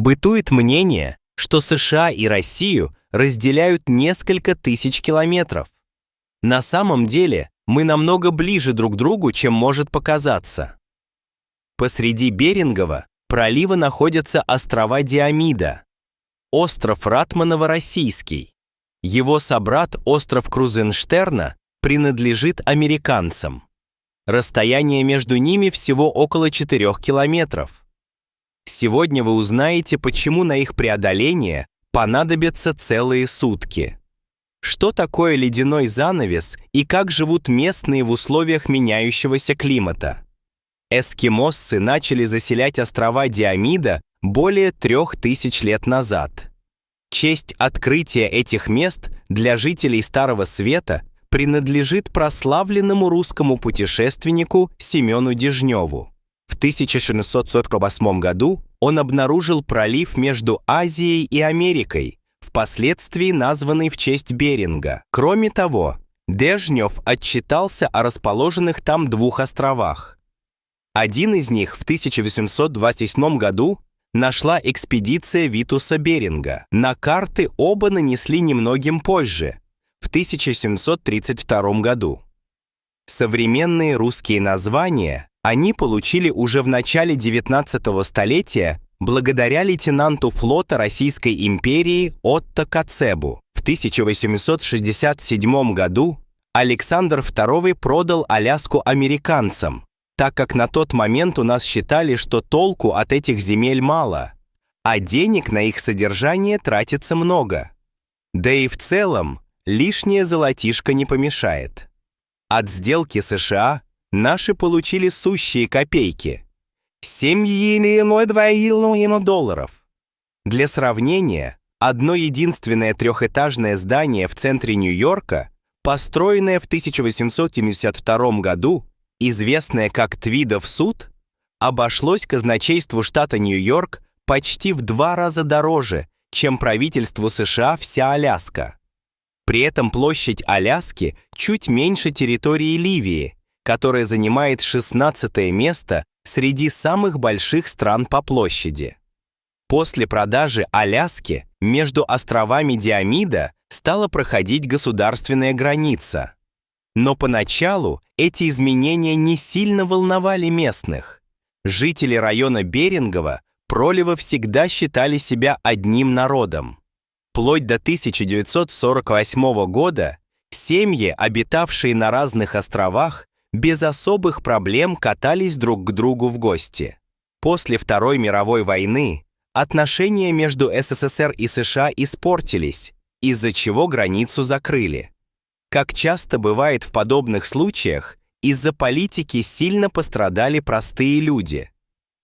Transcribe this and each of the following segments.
Бытует мнение, что США и Россию разделяют несколько тысяч километров. На самом деле мы намного ближе друг к другу, чем может показаться. Посреди Берингова пролива находятся острова Диомида, остров Ратманово-Российский. Его собрат остров Крузенштерна принадлежит американцам. Расстояние между ними всего около 4 километров. Сегодня вы узнаете, почему на их преодоление понадобятся целые сутки. Что такое ледяной занавес и как живут местные в условиях меняющегося климата? Эскимосцы начали заселять острова Диомида более 3000 лет назад. Честь открытия этих мест для жителей Старого Света принадлежит прославленному русскому путешественнику Семену Дежневу. В 1648 году он обнаружил пролив между Азией и Америкой, впоследствии названный в честь Беринга. Кроме того, Дежнев отчитался о расположенных там 2 островах. Один из них в 1827 году нашла экспедиция Витуса Беринга. На карты оба нанесли немногим позже, в 1732 году. Современные русские названия они получили уже в начале XIX столетия благодаря лейтенанту флота Российской империи Отто Коцебу. В 1867 году Александр II продал Аляску американцам, так как на тот момент у нас считали, что толку от этих земель мало, а денег на их содержание тратится много. Да и в целом лишняя золотишко не помешает. От сделки США наши получили сущие копейки – $7,2 миллиона. Для сравнения, одно единственное трехэтажное здание в центре Нью-Йорка, построенное в 1872 году, известное как Твидов суд, обошлось казначейству штата Нью-Йорк почти в 2 раза дороже, чем правительству США вся Аляска. При этом площадь Аляски чуть меньше территории Ливии, которая занимает 16-е место среди самых больших стран по площади. После продажи Аляски между островами Диомида стала проходить государственная граница. Но поначалу эти изменения не сильно волновали местных. Жители района Берингова пролива всегда считали себя одним народом. Вплоть до 1948 года семьи, обитавшие на разных островах, без особых проблем катались друг к другу в гости. После Второй мировой войны отношения между СССР и США испортились, из-за чего границу закрыли. Как часто бывает в подобных случаях, из-за политики сильно пострадали простые люди.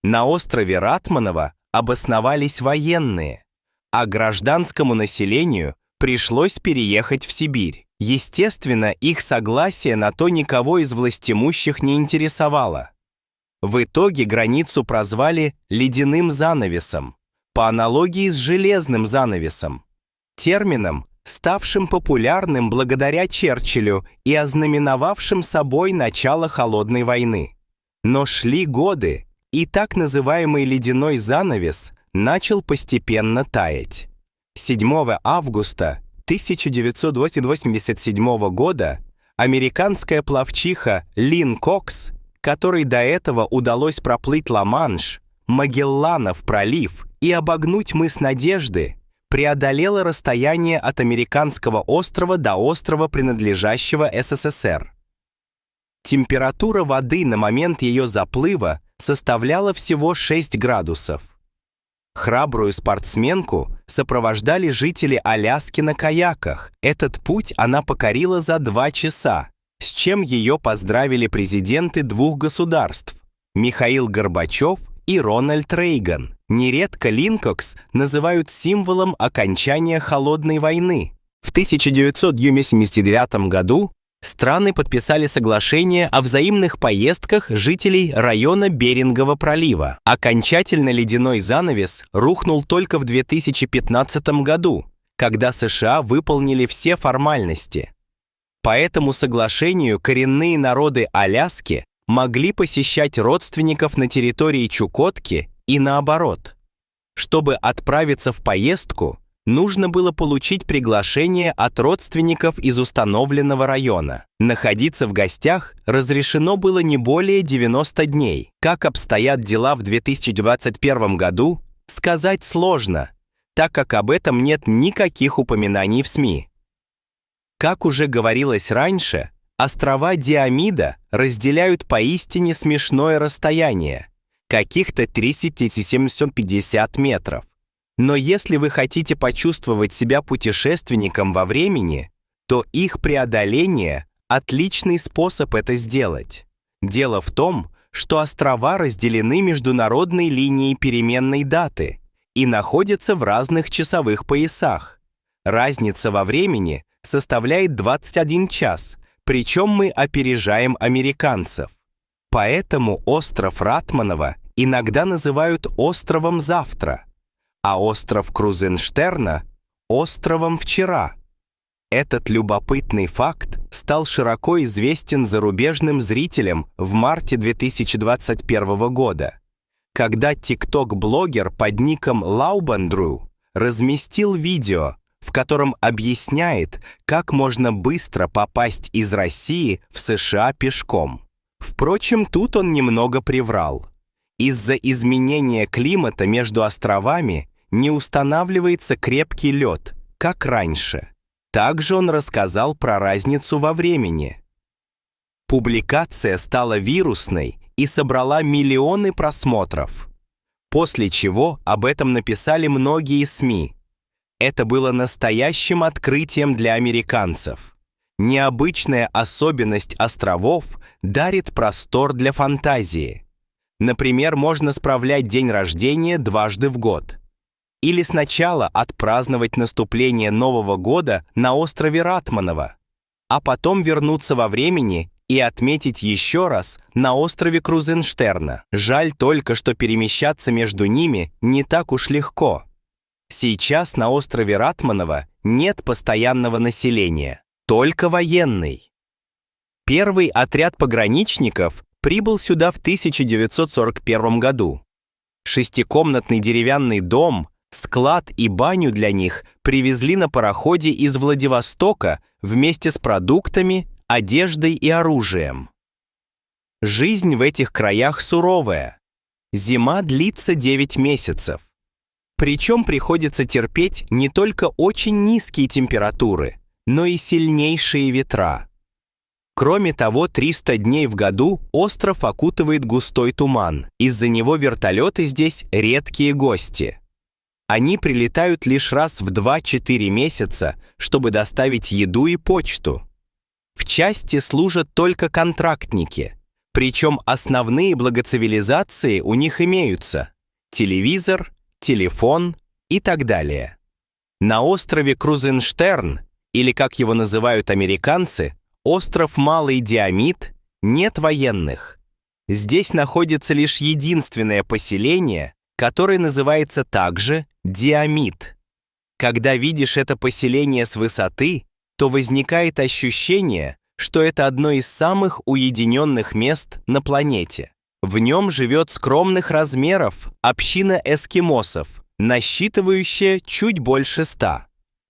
На острове Ратманово обосновались военные, а гражданскому населению пришлось переехать в Сибирь. Естественно, их согласие на то никого из властимущих не интересовало. В итоге границу прозвали «ледяным занавесом», по аналогии с «железным занавесом», термином, ставшим популярным благодаря Черчиллю и ознаменовавшим собой начало Холодной войны. Но шли годы, и так называемый «ледяной занавес» начал постепенно таять. 7 августа 1987 года американская пловчиха Лин Кокс, которой до этого удалось проплыть Ла-Манш, Магелланов пролив и обогнуть мыс Надежды, преодолела расстояние от американского острова до острова, принадлежащего СССР. Температура воды на момент ее заплыва составляла всего 6 градусов. Храбрую спортсменку сопровождали жители Аляски на каяках. Этот путь она покорила за 2 часа, с чем ее поздравили президенты 2 государств – Михаил Горбачев и Рональд Рейган. Нередко Лин Кокс называют символом окончания Холодной войны. В 1989 году страны подписали соглашение о взаимных поездках жителей района Берингова пролива. Окончательно ледяной занавес рухнул только в 2015 году, когда США выполнили все формальности. По этому соглашению коренные народы Аляски могли посещать родственников на территории Чукотки и наоборот. Чтобы отправиться в поездку, нужно было получить приглашение от родственников из установленного района. Находиться в гостях разрешено было не более 90 дней. Как обстоят дела в 2021 году, сказать сложно, так как об этом нет никаких упоминаний в СМИ. Как уже говорилось раньше, острова Диомида разделяют поистине смешное расстояние, каких-то 3750 метров. Но если вы хотите почувствовать себя путешественником во времени, то их преодоление – отличный способ это сделать. Дело в том, что острова разделены международной линией переменной даты и находятся в разных часовых поясах. Разница во времени составляет 21 час, причем мы опережаем американцев. Поэтому остров Ратманова иногда называют островом завтра, а остров Крузенштерна – островом вчера. Этот любопытный факт стал широко известен зарубежным зрителям в марте 2021 года, когда тикток-блогер под ником Лаубандру разместил видео, в котором объясняет, как можно быстро попасть из России в США пешком. Впрочем, тут он немного приврал. Из-за изменения климата между островами не устанавливается крепкий лед, как раньше. Также он рассказал про разницу во времени. Публикация стала вирусной и собрала миллионы просмотров, после чего об этом написали многие СМИ. Это было настоящим открытием для американцев. Необычная особенность островов дарит простор для фантазии. Например, можно справлять день рождения дважды в год. Или сначала отпраздновать наступление Нового года на острове Ратманова, а потом вернуться во времени и отметить еще раз на острове Крузенштерна. Жаль только, что перемещаться между ними не так уж легко. Сейчас на острове Ратманова нет постоянного населения, только военный. Первый отряд пограничников прибыл сюда в 1941 году. Шестикомнатный деревянный дом, склад и баню для них привезли на пароходе из Владивостока вместе с продуктами, одеждой и оружием. Жизнь в этих краях суровая. Зима длится 9 месяцев. Причем приходится терпеть не только очень низкие температуры, но и сильнейшие ветра. Кроме того, 300 дней в году остров окутывает густой туман. Из-за него вертолеты здесь редкие гости. Они прилетают лишь раз в 2-4 месяца, чтобы доставить еду и почту. В части служат только контрактники, причем основные благоцивилизации у них имеются: телевизор, телефон и так далее. На острове Крузенштерн, или как его называют американцы, остров Малый Диомид, нет военных. Здесь находится лишь единственное поселение, которое называется также Диомид. Когда видишь это поселение с высоты, то возникает ощущение, что это одно из самых уединенных мест на планете. В нем живет скромных размеров община эскимосов, насчитывающая чуть больше 100.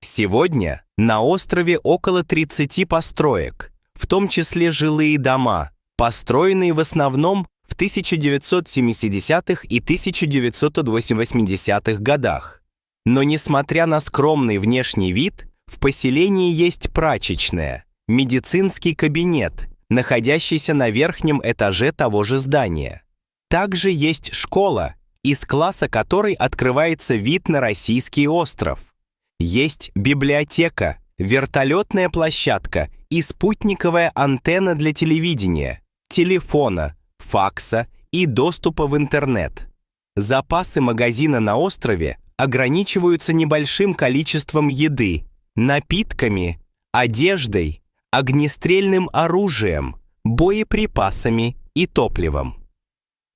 Сегодня на острове около 30 построек, в том числе жилые дома, построенные в основном в 1970-х и 1980-х годах. Но несмотря на скромный внешний вид, в поселении есть прачечная, медицинский кабинет, находящийся на верхнем этаже того же здания. Также есть школа, из класса которой открывается вид на российский остров. Есть библиотека, вертолетная площадка и спутниковая антенна для телевидения, телефона, факса и доступа в интернет. Запасы магазина на острове ограничиваются небольшим количеством еды, напитками, одеждой, огнестрельным оружием, боеприпасами и топливом.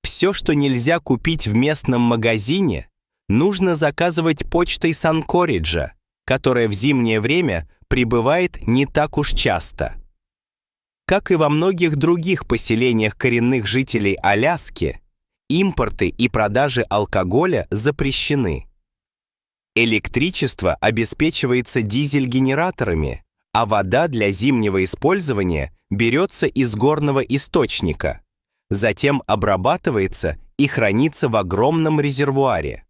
Все, что нельзя купить в местном магазине, нужно заказывать почтой с Анкориджа, которая в зимнее время прибывает не так уж часто. Как и во многих других поселениях коренных жителей Аляски, Импорты и продажи алкоголя запрещены. Электричество обеспечивается дизель-генераторами, а вода для зимнего использования берется из горного источника, затем обрабатывается и хранится в огромном резервуаре.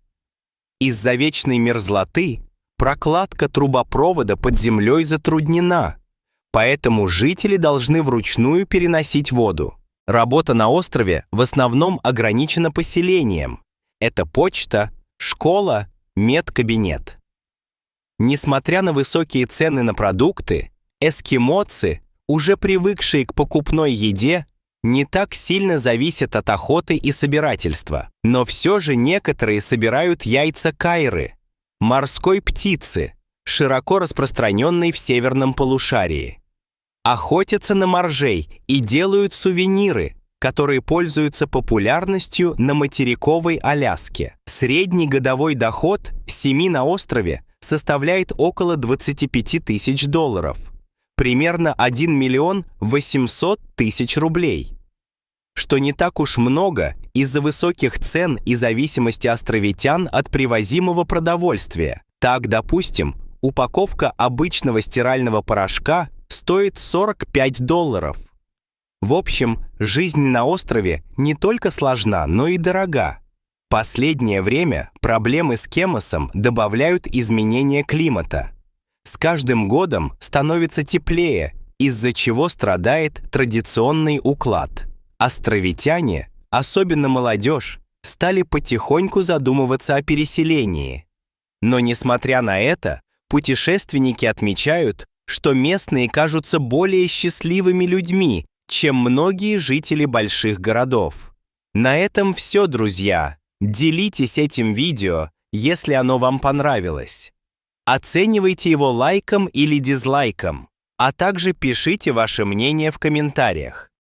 Из-за вечной мерзлоты прокладка трубопровода под землей затруднена, поэтому жители должны вручную переносить воду. Работа на острове в основном ограничена поселением. Это почта, школа, медкабинет. Несмотря на высокие цены на продукты, эскимоцы, уже привыкшие к покупной еде, не так сильно зависят от охоты и собирательства. Но все же некоторые собирают яйца кайры, морской птицы, широко распространенной в северном полушарии. Охотятся на моржей и делают сувениры, которые пользуются популярностью на материковой Аляске. Средний годовой доход семьи на острове составляет около $25 000, примерно 1 800 000 рублей, что не так уж много из-за высоких цен и зависимости островитян от привозимого продовольствия. Так, допустим, упаковка обычного стирального порошка стоит $45. В общем, жизнь на острове не только сложна, но и дорога. Последнее время проблемы с Кемосом добавляют изменения климата. С каждым годом становится теплее, из-за чего страдает традиционный уклад. Островитяне, особенно молодежь, стали потихоньку задумываться о переселении. Но несмотря на это, путешественники отмечают, что местные кажутся более счастливыми людьми, чем многие жители больших городов. На этом все, друзья. Делитесь этим видео, если оно вам понравилось. Оценивайте его лайком или дизлайком, а также пишите ваше мнение в комментариях.